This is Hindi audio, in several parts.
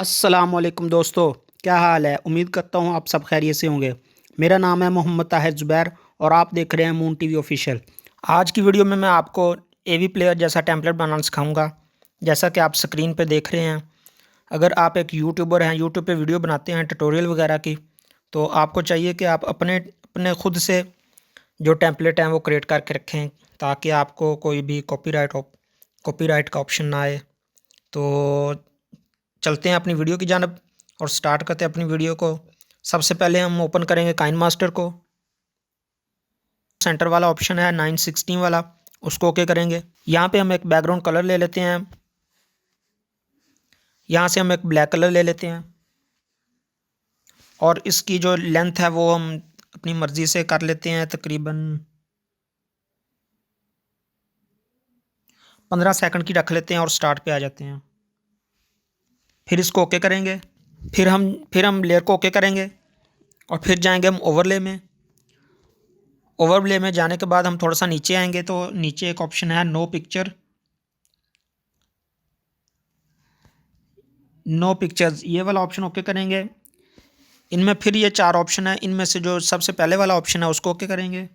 अस्सलामुअलैकुम दोस्तों, क्या हाल है। उम्मीद करता हूँ आप सब खैरियत से होंगे। मेरा नाम है मोहम्मद ताहिर ज़ुबैर और आप देख रहे हैं मून टीवी ऑफिशियल। आज की वीडियो में मैं आपको एवी प्लेयर जैसा टेम्पलेट बनाना सिखाऊंगा। जैसा कि आप स्क्रीन पे देख रहे हैं, अगर आप एक यूट्यूबर हैं, यूट्यूब पे वीडियो बनाते हैं ट्यूटोरियल वगैरह की, तो आपको चाहिए कि आप अपने अपने खुद से जो टेम्पलेट हैं वो क्रिएट करके रखें, ताकि आपको कोई भी कॉपीराइट का ऑप्शन ना आए। तो चलते हैं अपनी वीडियो की जानब और स्टार्ट करते हैं अपनी वीडियो को। सबसे पहले हम ओपन करेंगे काइन मास्टर को। सेंटर वाला ऑप्शन है 916 वाला, उसको ओके करेंगे। यहाँ पे हम एक बैकग्राउंड कलर ले लेते हैं। यहाँ से हम एक ब्लैक कलर ले लेते हैं और इसकी जो लेंथ है वो हम अपनी मर्ज़ी से कर लेते हैं, तकरीबन 15 सेकंड की रख लेते हैं और स्टार्ट पे आ जाते हैं। फिर इसको ओके करेंगे। फिर हम लेयर को ओके करेंगे और फिर जाएंगे हम ओवरले में। ओवरले में जाने के बाद हम थोड़ा सा नीचे आएंगे तो नीचे एक ऑप्शन है नो पिक्चर्स, ये वाला ऑप्शन ओके करेंगे। इनमें फिर ये 4 ऑप्शन है, इनमें से जो सबसे पहले वाला ऑप्शन है उसको ओके करेंगे।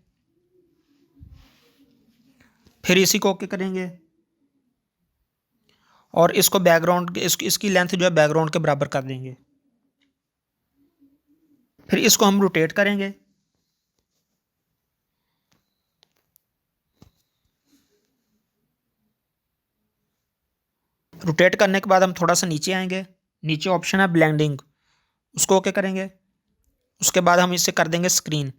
फिर इसी को ओके करेंगे और इसको बैकग्राउंड इसकी लेंथ जो है बैकग्राउंड के बराबर कर देंगे। फिर इसको हम रोटेट करेंगे। रोटेट करने के बाद हम थोड़ा सा नीचे आएंगे। नीचे ऑप्शन है ब्लेंडिंग, उसको ओके करेंगे। उसके बाद हम इसे कर देंगे स्क्रीन।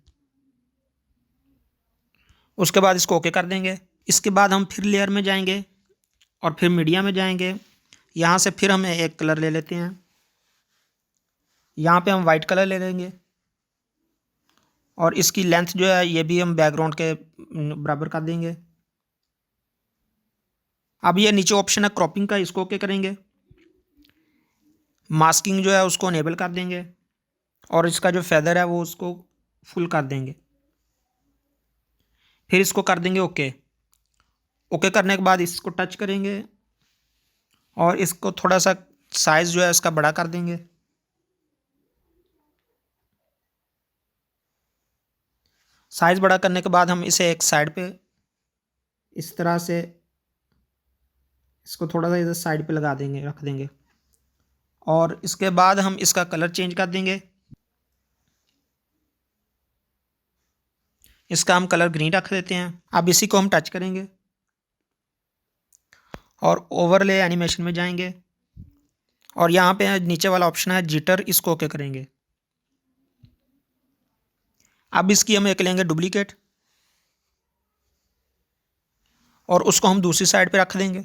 उसके बाद इसको ओके कर देंगे। इसके बाद हम फिर लेयर में जाएंगे और फिर मीडिया में जाएंगे। यहाँ से फिर हम एक कलर ले लेते हैं। यहाँ पे हम वाइट कलर ले लेंगे और इसकी लेंथ जो है ये भी हम बैकग्राउंड के बराबर कर देंगे। अब ये नीचे ऑप्शन है क्रॉपिंग का, इसको ओके करेंगे। मास्किंग जो है उसको अनेबल कर देंगे और इसका जो फेदर है वो उसको फुल कर देंगे। फिर इसको कर देंगे ओके। ओके करने के बाद इसको टच करेंगे और इसको थोड़ा सा साइज़ जो है इसका बड़ा कर देंगे। साइज़ बड़ा करने के बाद हम इसे एक साइड पे इस तरह से इसको थोड़ा सा इधर साइड पे लगा देंगे, रख देंगे। और इसके बाद हम इसका कलर चेंज कर देंगे। इसका हम कलर ग्रीन रख देते हैं। अब इसी को हम टच करेंगे और ओवरले एनिमेशन में जाएंगे और यहाँ पे नीचे वाला ऑप्शन है जिटर, इसको ओके करेंगे। अब इसकी हम एक लेंगे डुप्लीकेट और उसको हम दूसरी साइड पे रख देंगे।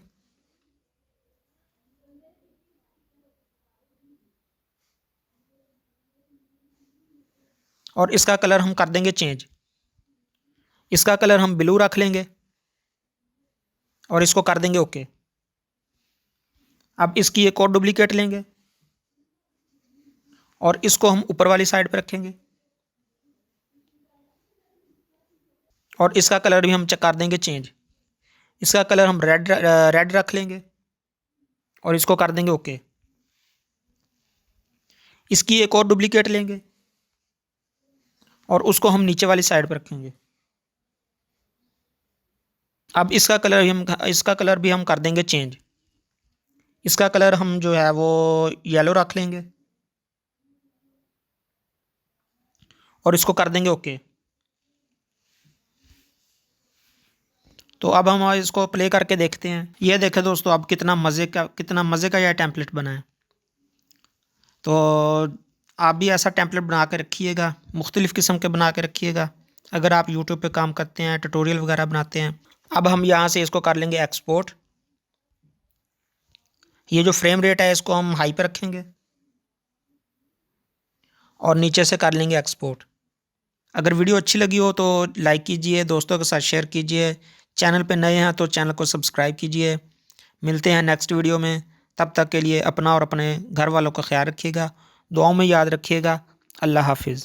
और इसका कलर हम कर देंगे चेंज। इसका कलर हम ब्लू रख लेंगे और इसको कर देंगे ओके। अब इसकी एक और डुप्लीकेट लेंगे और इसको हम ऊपर वाली साइड पे रखेंगे और इसका कलर भी हम कर देंगे चेंज। इसका कलर हम रेड रख लेंगे और इसको कर देंगे ओके। इसकी एक और डुप्लीकेट लेंगे और उसको हम नीचे वाली साइड पर रखेंगे। अब इसका कलर भी हम कर देंगे चेंज। इसका कलर हम जो है वो येलो रख लेंगे और इसको कर देंगे ओके। तो अब हम इसको प्ले करके देखते हैं। ये देखें दोस्तों, अब कितना मज़े का यह टेम्पलेट बना है। तो आप भी ऐसा टेम्पलेट बना के रखिएगा, मुख्तलिफ़ किस्म के बना के रखिएगा अगर आप यूट्यूब पे काम करते हैं, ट्यूटोरियल वगैरह बनाते हैं। अब हम यहाँ से इसको कर लेंगे एक्सपोर्ट। ये जो फ्रेम रेट है इसको हम हाई पे रखेंगे और नीचे से कर लेंगे एक्सपोर्ट। अगर वीडियो अच्छी लगी हो तो लाइक कीजिए, दोस्तों के साथ शेयर कीजिए। चैनल पे नए हैं तो चैनल को सब्सक्राइब कीजिए। मिलते हैं नेक्स्ट वीडियो में, तब तक के लिए अपना और अपने घर वालों का ख्याल रखिएगा, दुआओं में याद रखिएगा। अल्लाह हाफिज़।